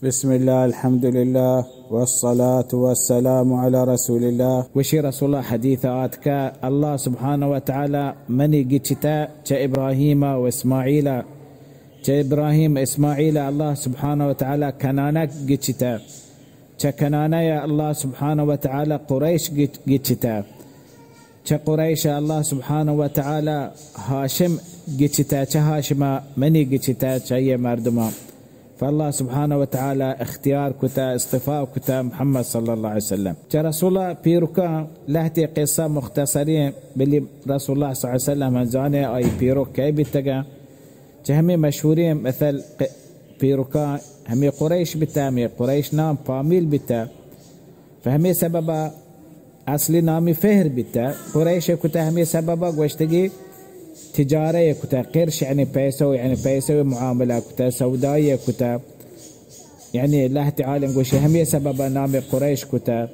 بسم الله الحمد لله والصلاة والسلام على رسول الله. وشي رسول الله حديثات الله سبحانه وتعالى مني جيتا كإبراهيم وإسماعيل كإبراهيم إسماعيل الله سبحانه وتعالى كنانك جيتا كنانا يا الله سبحانه وتعالى قريش جيتا كقريش الله سبحانه وتعالى هاشم جيتا كهاشم مني جيتا كأي مردما. فالله سبحانه وتعالى اختيار كتا اصطفاء كتا محمد صلى الله عليه وسلم. كرسول الله بيروكا لهتي قصة مختصرين باللي رسول الله صلى الله عليه وسلم هنزاني اي بيروك كي بيتقى كهمي مشهورين مثل بيروكا همي قريش بتا همي قريش نام فاميل بتا فهمي سببا اصلي نامي فهر بتا قريش كتا همي سببا واشتقي تجارة كتا قرش يعني بيسوي معاملة كتا سوداية كتا يعني لهتي عالم قوشي همية سبب نامي قريش كتا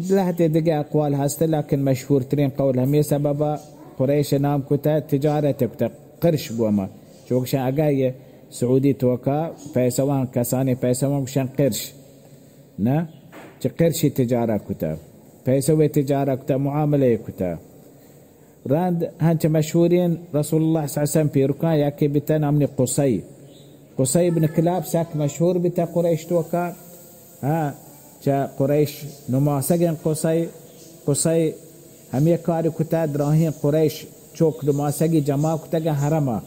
لهتي دقي أقوال هسته لكن مشهور ترين قول همية سبب قريش نام كتا تجارة كتا قرش قوما شو كشان أقاية سعودي توكا بيسوان كساني بيسوان كشان قرش نا قرشي تجارة كتا بيسوي تجارة كتا معاملة كتا راند هانت مشهورين رسول الله صلى الله عليه وسلم في ركان ياكي بتا نامني قصي بن كلاب ساك مشهور بتا قريش توكا جا قريش نماسقين قصي هم يكاري كتا دراهين قريش چوك نماسقي جماع كتا حرما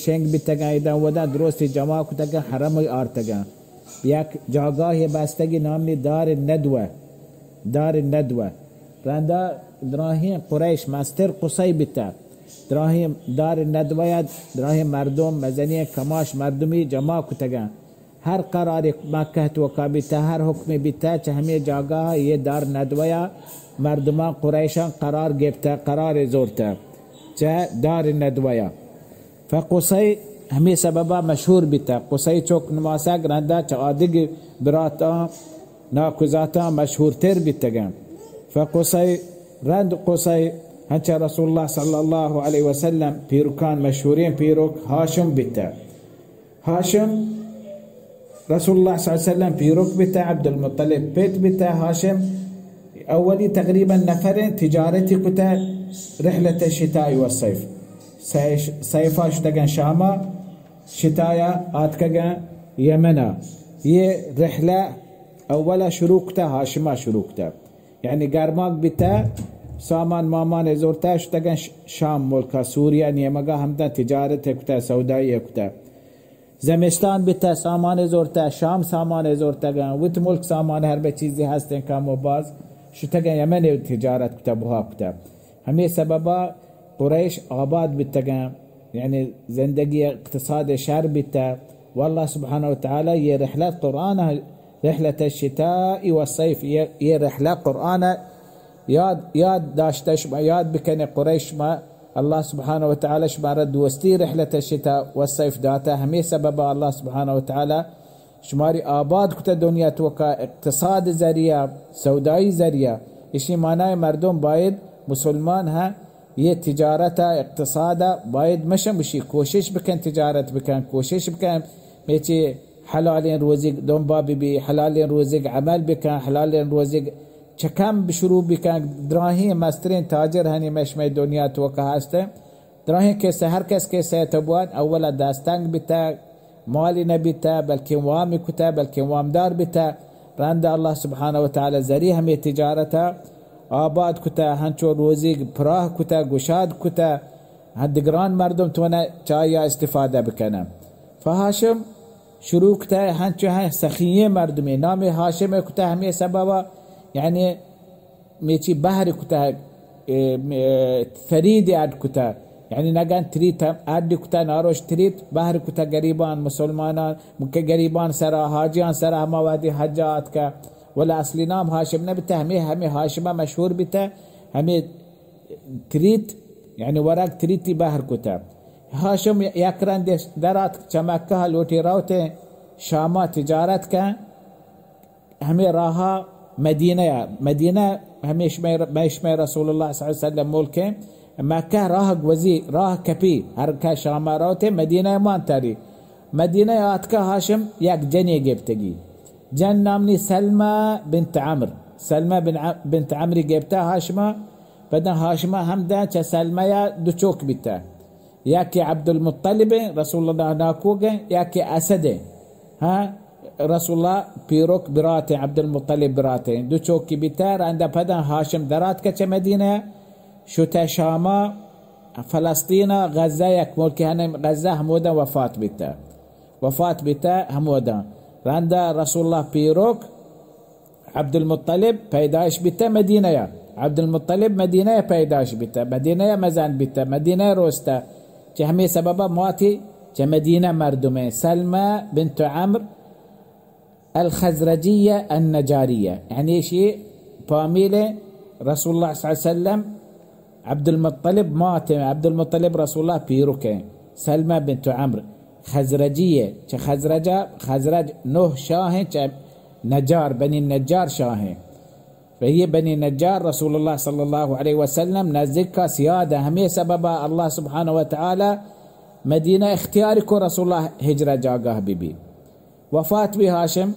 شنگ بتا ايدا ودا دروستي جماع كتا حرم آرتگا ياك جاگاه باستگي نامني دار الندوة راندا دراهیم قریش مستر قصی بتا دراهیم دار الندویت دراهیم مردم مزنی کماش مردمی جمع کتگان هر قرار مکه توکا بتا هر حکم بتا چه همه جاگاه یہ دار ندویا مردمان قریشان قرار گفتا قرار زورتا چه دار الندویا فقصی همه سببا مشهور بتا قصی چوک نماسا گراندا چه آدگ براتا ناکوزاتا مشهور تر بتگان فقصي رند قصي هنشا رسول الله صلى الله عليه وسلم بيروكان مشهورين بيروك هاشم بتا هاشم رسول الله صلى الله عليه وسلم بيروك بتا عبد المطلب بيت بتا هاشم أولي تقريبا نفرين تجارتي كتا رحلة الشتاء والصيف صيفاش تقن شاما شتايا آتكا يمنا هي رحلة أولا شروكتا هاشما شروكتا يعني قارماق بتا سامان مامان زورتاش تقن شام ملكا سوريا نيمقا همدا تجارت كتا سوداية كتا زمستان بتا سامان زورتا شام سامان زورتا وت ملك سامان هر بچيزي هستن كامو باز شو تقن يمن تجارت كتا بها كتا همي سببا قريش آباد بتا يعني زندگي اقتصاد شهر بتا والله سبحانه وتعالى يه رحلات قرآن رحلة الشتاء والصيف يه رحلة قرآن ياد داشتش ما ياد بكن قريش ما الله سبحانه وتعالى شمارد وستي رحلة الشتاء والصيف داتا همي سبب الله سبحانه وتعالى شماري آباد كتا دنيا توكا اقتصاد زريع سودائی زريع اشي معناه مردم باید مسلمان ها يه تجارتا اقتصادا باید مشن بشي کوشش بكن تجارت بكن کوشش بكن ميتي حلالين روزق دون بابي بي حلالين روزق عمل بكان حلالين روزق چكم بشروع بكان دراهين مسترين تاجر هني مشمي دنيا توقع هسته دراهين كيسه هر كس كيسه تبوان اولا داستانگ بتا مالي نبتا بلكن وامي كتا بلكن وامدار بتا راند الله سبحانه وتعالى زري همي تجارتا آباد كتا هنچو روزق پراه كتا گشاد كتا هندگران مردم تونا چايا استفاده بکنم فهاشم شروع كتا هنچو هن سخية مردمي نامي هاشم كتا همي سببا يعني ميچي بحر كتا فريد عد كتا يعني نگان تريت عد كتا ناروش تريت بحر كتا قريبان مسلمان ممكن قريبان سرا حاجيان سرا هما وادي حجات كا ولا اصلي نام هاشم نبتا همي هاشم مشهور بتا همي تريت يعني وراك تريتي بحر كتا هاشم يكرن درات چمکه لوٹی راوتے شاما تجارت کا ہمیں راہا مدینہ ہمیشہ رسول اللہ صلی اللہ علیہ وسلم ملکے مکہ راہ گوزی راہ کپی ہر کا شاما راوتے مدینہ مان تاری مدينة آتكا هاشم يك جني جبتجي جن نامني سلمى بنت عمرو سلمى بنت عمرو جبتها هاشمة بدنا هاشمة همدا سلمى دوشوك بتا ياكي عبد المطلب رسول الله ناكوغ ياكي أسده ها رسول الله بيروك براتي عبد المطلب براتي دوشوك بتا عند بدنا هاشم دراتك كمدينة شتا شاما فلسطين غزة يك ملكي هنا غزة همودا وفاة بتا همودا عند رسول الله بيروك عبد المطلب پیدایش بتا مدینه یا عبد المطلب مدینه پیدایش بتا مدینه مزان بتا مدینه روستا چه همه سببا مواتی چه مدینه مردمه سلمى بنت عمرو الخزرجية النجارية يعني شيء فاميلة رسول الله صلى الله عليه وسلم عبد المطلب مات عبد المطلب رسول الله بيروكه سلمى بنت عمرو خزرجية چه خزرج نوح شاه چه نجار بني النجار شاهي فهي بني النجار رسول الله صلى الله عليه وسلم نزكا سيادة همي سببا الله سبحانه وتعالى مدينة اختيارك رسول الله هجرة جاقاه ببي وفاة بهاشم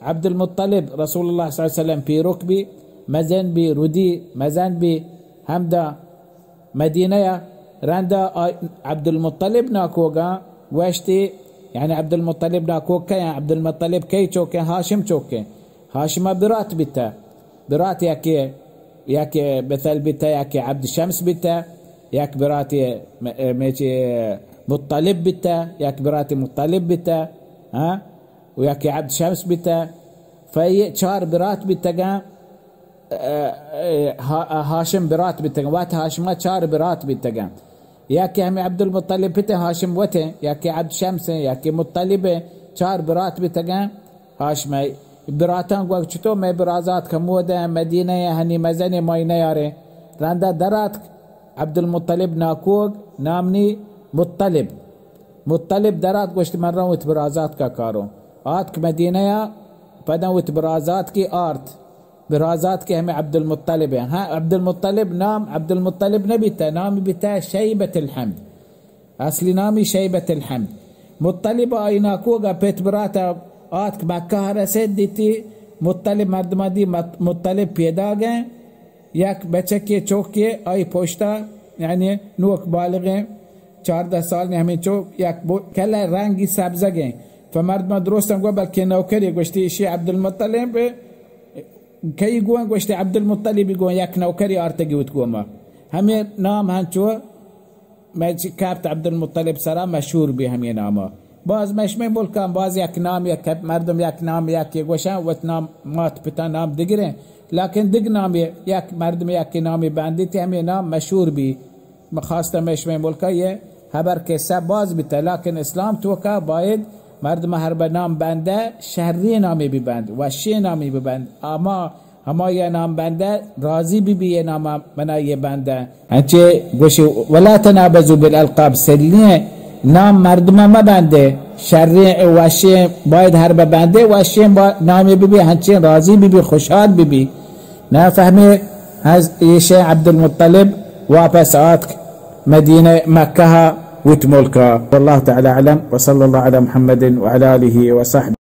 عبد المطلب رسول الله صلى الله عليه وسلم في ركبي مزن بي ردي مزن بي همدا مدينة راندا عبد المطلب ناكوغا واشتي يعني عبد المطلب ناكوكا يعني عبد المطلب كي چوكي هاشم چوكي هاشم برات بتا برات ياكي مثل بتا ياكي عبد الشمس بتا ياك براتي ميجي مطلب بتا ياك براتي مطلب بتا ها وياكي عبد الشمس بتا في چار برات بتا هاشم برات بتا وات هاشم چار برات بتا ياكي همي عبد المطلب بتا هاشم وته ياكي عبد شمس ياكي مطلبه چار برات بتا هاشم براتان وقت چطور میں برازات کموده مدینه هنی مزنی ماینه یاره رنده درات عبد المطلب ناکوگ نامنی مطلب درات گوشت من رو برازات کا کارو آت که مدینه یا پدن برازات کی آرت برازات کے ہمیں عبد المطلب ہے ہاں عبد المطلب نام عبد المطلب نبی تا نام بتا شیبت الحمد اصلی نامی شیبت الحمد مطلب آئینا کوگا پیت براتا آت که مکہ رسید دیتی مطلب مردمہ دی مطلب پیدا گئے یک بچہ کے چوک کے آئی پوشتا یعنی نوک بالغیں 14 سال نے ہمیں چوک یک کلا رنگی سبزہ گئے فمردمہ درستم گو بلکہ نوکری گوشتی شی عبد المطلب کئی گوان گوشتی عبد المطلب گوان یک نوکری آرتگی وتگوما ہمیں نام ہنچو میں کابت عبد المطلب سرا مشهور بھی ہمیں ناما باز مشمه ملکان باز یک نام یک مردم یک نام یک گوشن و نام مات پتا نام دیگره لكن دق نام یک مردم یک نامی بندیتی همین نام مشهور بی مخواست مشمه ملکا یه خبر که سب باز بیتا لكن اسلام توکا باید مردم هر به نام بنده شهری نامی ببند و شی نامی ببند اما یه نام بنده راضی بی یه نام منا یه بنده هنچه گوشی ولا تنابزو بالالقاب سلیه نام مردم ما بنده شرع وشی باید هر بنده وشی نامی بی هنچین راضی بی خوشحال بی نه فهمی از ایشه عبد المطلب واپس آت مدینه مکه وتملكها والله تعالى اعلم وصلى الله على محمد وعلى اله وصحبه